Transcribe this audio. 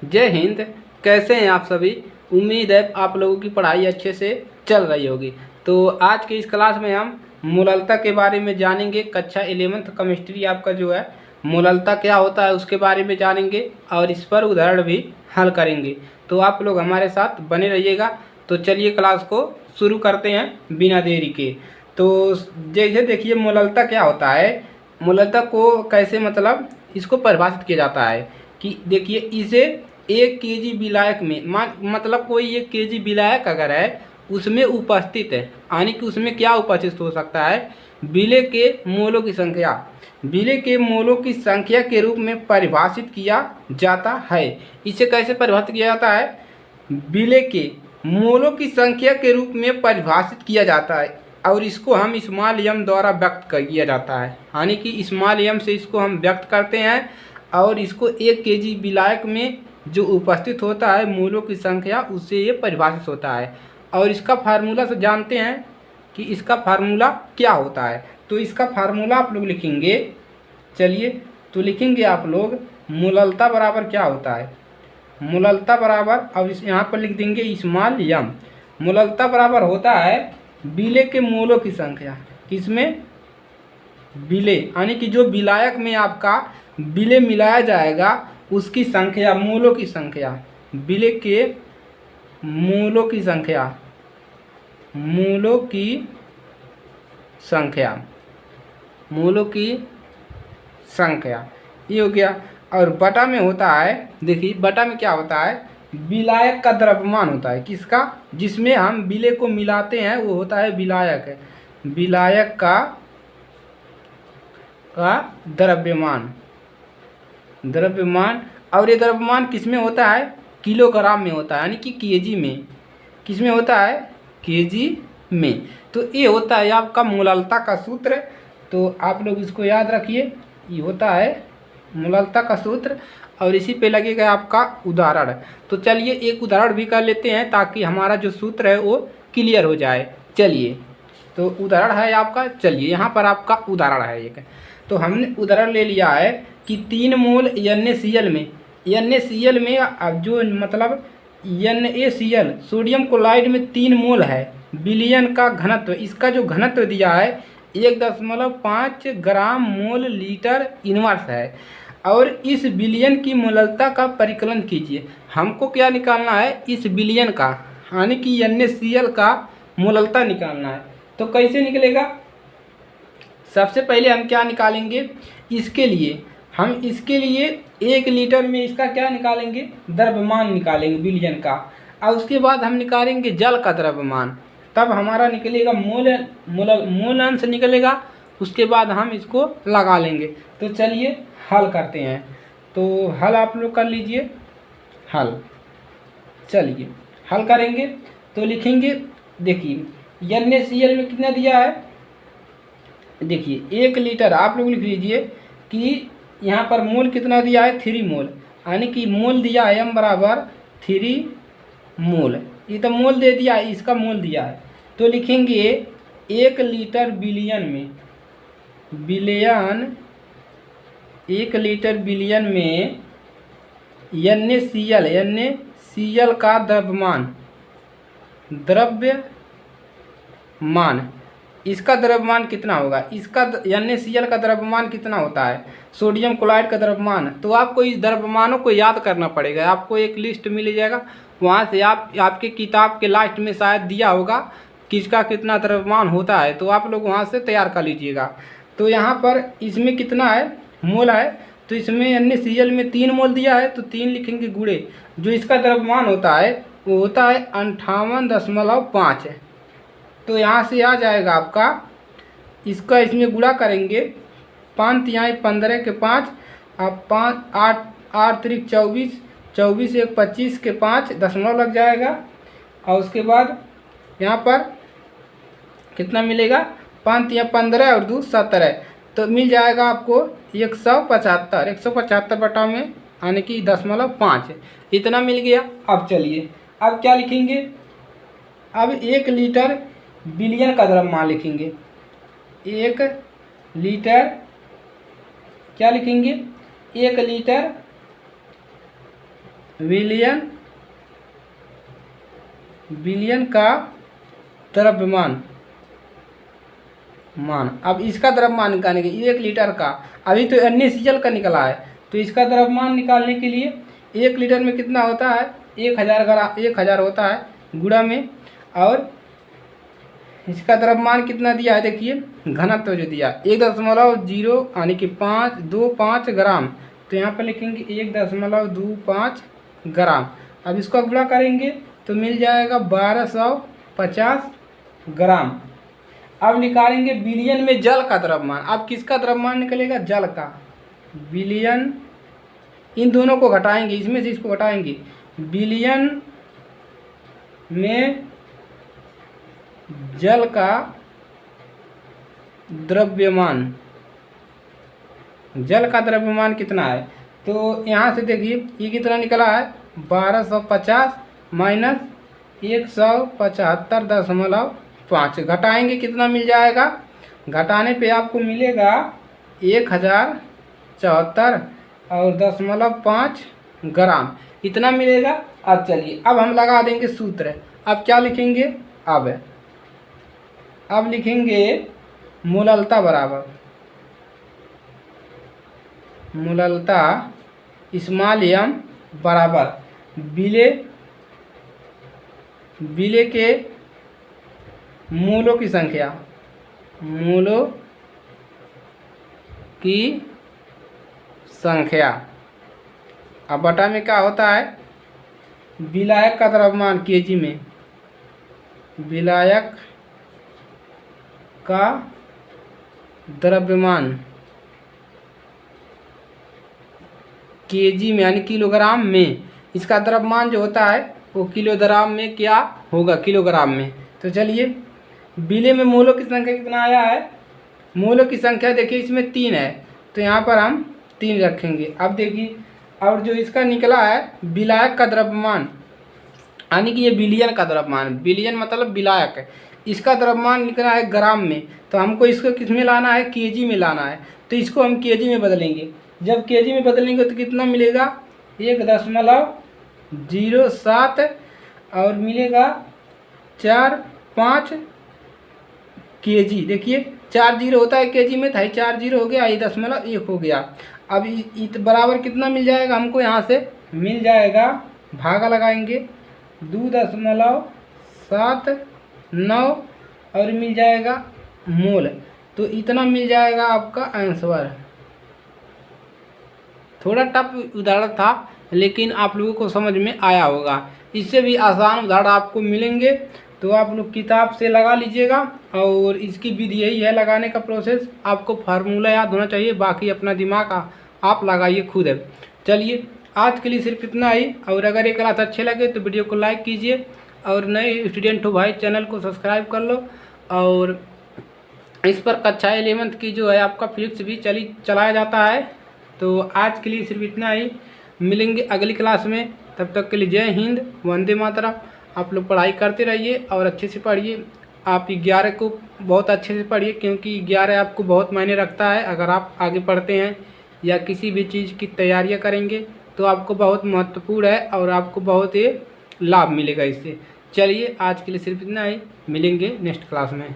जय हिंद। कैसे हैं आप सभी? उम्मीद है आप लोगों की पढ़ाई अच्छे से चल रही होगी। तो आज के इस क्लास में हम मूललता के बारे में जानेंगे। कक्षा 11th केमिस्ट्री आपका जो है मूललता क्या होता है उसके बारे में जानेंगे और इस पर उदाहरण भी हल करेंगे। तो आप लोग हमारे साथ बने रहिएगा। तो चलिए क्लास को शुरू करते हैं बिना देरी के। तो जैसे देखिए मूललता क्या होता है, मूललता को कैसे मतलब इसको परिभाषित किया जाता है कि देखिए इसे 1 kg विलायक में मतलब कोई 1 kg विलायक अगर है उसमें उपस्थित है, यानी कि उसमें क्या उपस्थित हो सकता है, विलय के मोलों की संख्या, विलय के मोलों की संख्या के रूप में परिभाषित किया जाता है। इसे कैसे परिभाषित किया जाता है? विलय के मोलों की संख्या के रूप में परिभाषित किया जाता है और इसको हम स्मॉल एम द्वारा व्यक्त किया जाता है, यानी कि स्मॉल एम से इसको हम व्यक्त करते हैं और इसको 1 kg विलायक में जो उपस्थित होता है मोलों की संख्या उससे ये परिभाषित होता है। और इसका फार्मूला से जानते हैं कि इसका फार्मूला क्या होता है। तो इसका फार्मूला आप लोग लिखेंगे, चलिए तो लिखेंगे आप लोग मूललता बराबर क्या होता है। मूललता बराबर, अब इस यहाँ पर लिख देंगे स्मॉल एम। मूललता बराबर होता है विलय के मोलों की संख्या, किसमें? विलय, यानी कि जो विलायक में आपका विलय मिलाया जाएगा उसकी संख्या, मोलों की संख्या, विलय के मोलों की संख्या, मोलों की संख्या, मोलों की संख्या, ये हो गया। और बटा में होता है, देखिए बटा में क्या होता है, विलायक का द्रव्यमान होता है, किसका? जिसमें हम विलय को मिलाते हैं वो होता है विलायक, विलायक का द्रव्यमान, द्रव्यमान। और ये द्रव्यमान किस में होता है? किलोग्राम में होता है, यानी कि केजी में। किस में होता है? केजी में। तो ये होता है आपका मूललता का सूत्र। तो आप लोग इसको याद रखिए, ये होता है मूललता का सूत्र और इसी पे लगेगा आपका उदाहरण। तो चलिए एक उदाहरण भी कर लेते हैं ताकि हमारा जो सूत्र है वो क्लियर हो जाए। चलिए तो उदाहरण है आपका, चलिए यहाँ पर आपका उदाहरण है एक। तो हमने उदाहरण ले लिया है कि 3 मोल NaCl में, NaCl में अब जो मतलब NaCl सोडियम क्लोराइड में 3 मोल है, विलयन का घनत्व, इसका जो घनत्व दिया है 1.5 ग्राम मोल लीटर इनवर्स है। और इस विलयन की मूललता का परिकलन कीजिए। हमको क्या निकालना है? इस विलयन का, यानी कि NaCl का मूललता निकालना है। तो कैसे निकलेगा? सबसे पहले हम क्या निकालेंगे, इसके लिए हम इसके लिए 1 लीटर में इसका क्या निकालेंगे? द्रव्यमान निकालेंगे विलयन का। और उसके बाद हम निकालेंगे जल का द्रव्यमान, तब हमारा निकलेगा मोल अंश निकलेगा। उसके बाद हम इसको लगा लेंगे। तो चलिए हल करते हैं। तो हल आप लोग कर लीजिए, हल। चलिए हल करेंगे तो लिखेंगे, देखिए NaCl में कितना दिया है, देखिए 1 लीटर आप लोग लिख लीजिए कि यहाँ पर मोल कितना दिया है, 3 मोल, यानी कि मोल दिया है m बराबर 3 मोल। ये तो मोल दे दिया है, इसका मोल दिया है। तो लिखेंगे 1 लीटर विलयन में, विलयन 1 लीटर विलयन में NaCl का द्रव्यमान, द्रव्यमान, इसका द्रव्यमान कितना होगा? इसका NaCl का द्रव्यमान कितना होता है? सोडियम क्लोराइड का द्रव्यमान। तो आपको इस द्रव्यमानों को याद करना पड़ेगा। आपको एक लिस्ट मिल जाएगा, वहाँ से आपके किताब के लास्ट में शायद दिया होगा किसका कितना द्रव्यमान होता है, तो आप लोग वहाँ से तैयार कर लीजिएगा। तो यहाँ पर इसमें कितना है, मोल है, तो इसमें NaCl में 3 मोल दिया है तो 3 लिखेंगे गुणे, जो इसका द्रव्यमान होता है वो होता है 58.5। तो यहाँ से आ जाएगा आपका, इसका इसमें गुणा करेंगे, 5 यहाँ 15 के 5, अब 5 8 8 त्रिक 24, 24 1 25 के 5 दशमलव लग जाएगा। और उसके बाद यहाँ पर कितना मिलेगा, 5 या 15 और 2 17, तो मिल जाएगा आपको 175, 175 बटा में यानी कि 0.5, इतना मिल गया। अब चलिए अब क्या लिखेंगे, अब 1 लीटर विलयन का द्रव्यमान लिखेंगे। 1 लीटर क्या लिखेंगे, 1 लीटर विलयन का द्रव्यमान अब इसका द्रव्यमान निकालने के 1 लीटर का, अभी तो NaCl का निकला है, तो इसका द्रव्यमान निकालने के लिए 1 लीटर में कितना होता है 1000 होता है गुणा में, और इसका द्रव्यमान कितना दिया है देखिए, घनत्व जो दिया 1.0 यानी कि 525 ग्राम, तो यहाँ पर लिखेंगे 1.25 ग्राम। अब इसको गुणा करेंगे तो मिल जाएगा 1250 ग्राम। अब निकालेंगे विलयन में जल का द्रव्यमान। अब किसका द्रव्यमान निकलेगा, जल का। विलयन, इन दोनों को घटाएंगे, इसमें से इसको घटाएंगे, विलयन में जल का द्रव्यमान, जल का द्रव्यमान कितना है, तो यहाँ से देखिए ये कितना निकला है 1250 माइनस 175.5, घटाएंगे कितना मिल जाएगा, घटाने पे आपको मिलेगा 1074 और 0.5 ग्राम, इतना मिलेगा। अब चलिए अब हम लगा देंगे सूत्र। अब क्या लिखेंगे, अब लिखेंगे मोललता बराबर, मोललता स्मॉल m बराबर विलय के मोलों की संख्या, मोलों की संख्या। अब बटा में क्या होता है, विलायक का द्रव्यमान केजी में, विलायक का द्रव्यमान केजी में यानी किलोग्राम में, इसका द्रव्यमान जो होता है वो किलोग्राम में क्या होगा, किलोग्राम में। तो चलिए विलय में मोलों की संख्या कितना आया है, मोलों की संख्या देखिए इसमें 3 है, तो यहाँ पर हम 3 रखेंगे। अब देखिए और जो इसका निकला है विलायक का द्रव्यमान, यानी कि ये विलयन का द्रव्यमान, विलयन मतलब विलायक है, इसका द्रव्यमान निकला है ग्राम में, तो हमको इसको किस में लाना है, केजी में लाना है, तो इसको हम केजी में बदलेंगे। जब केजी में बदलेंगे तो कितना मिलेगा 1.07 और मिलेगा 45 केजी। देखिए 4 जीरो होता है केजी में, था 4 जीरो हो गया, 1.1 हो गया। अब बराबर कितना मिल जाएगा हमको, यहाँ से मिल जाएगा, भागा लगाएंगे 2.79 और मिल जाएगा मोल, तो इतना मिल जाएगा आपका आंसर। थोड़ा टफ उदाहरण था लेकिन आप लोगों को समझ में आया होगा। इससे भी आसान उदाहरण आपको मिलेंगे तो आप लोग किताब से लगा लीजिएगा, और इसकी विधि यही है लगाने का प्रोसेस, आपको फार्मूला याद होना चाहिए, बाकी अपना दिमाग आप लगाइए खुद है। चलिए आज के लिए सिर्फ इतना ही, और अगर ये क्लास अच्छे लगे तो वीडियो को लाइक कीजिए, और नए स्टूडेंट हो भाई चैनल को सब्सक्राइब कर लो। और इस पर कक्षा 11th की जो है आपका फिजिक्स भी चलाया जाता है। तो आज के लिए सिर्फ इतना ही, मिलेंगे अगली क्लास में, तब तक के लिए जय हिंद, वंदे मातरम। आप लोग पढ़ाई करते रहिए और अच्छे से पढ़िए। आप 11 को बहुत अच्छे से पढ़िए, क्योंकि 11 आपको बहुत मायने रखता है। अगर आप आगे पढ़ते हैं या किसी भी चीज़ की तैयारियां करेंगे तो आपको बहुत महत्वपूर्ण है और आपको बहुत ही लाभ मिलेगा इससे। चलिए आज के लिए सिर्फ इतना ही, मिलेंगे नेक्स्ट क्लास में।